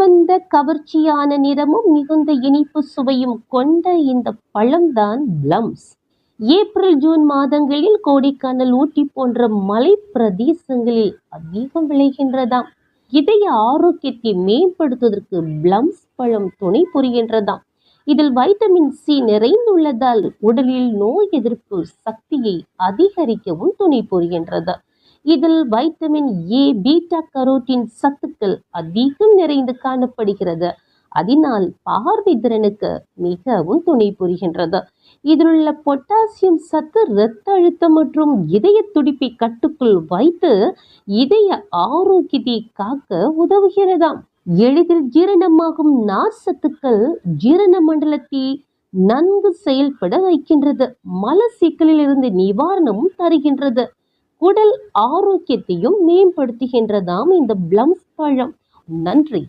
சிவந்த கவர்ச்சியான நிறமும் மிகுந்த இனிப்பு சுவையும் கொண்ட இந்த பழம்தான் பிளம்ஸ். ஏப்ரல் ஜூன் மாதங்களில் கோடைக்கானல் ஊட்டி போன்ற மலை பிரதேசங்களில் அதிகம் விளைகின்றதாம். இதய ஆரோக்கியத்தை மேம்படுத்துவதற்கு பிளம்ஸ் பழம் துணை புரிகின்றதாம். இதில் வைட்டமின் சி நிறைந்துள்ளதால் உடலில் நோய் எதிர்ப்பு சக்தியை அதிகரிக்கவும் துணை புரிகின்றது. இதில் வைட்டமின் ஏ, பீட்டா கரோட்டின் சத்துக்கள் அதிகம் நிறைந்து காணப்படுகிறது. அதனால் பார்வை திறனுக்கு மிகவும் துணை புரிகின்றது. இதிலுள்ள பொட்டாசியம் சத்து இரத்த அழுத்தம் மற்றும் இதய துடிப்பை கட்டுக்குள் வைத்து இதய ஆரோக்கியத்தை காக்க உதவுகிறதாம். எளிதில் ஜீரணமாகும் நார் சத்துக்கள் ஜீரண மண்டலத்தை நன்கு செயல்பட வைக்கின்றது. மலச்சிக்கலில் இருந்து நிவாரணமும் தருகின்றது. உடல் ஆரோக்கியத்தையும் மேம்படுத்துகின்றதாம் இந்த பிளம்ஸ் பழம். நன்றி.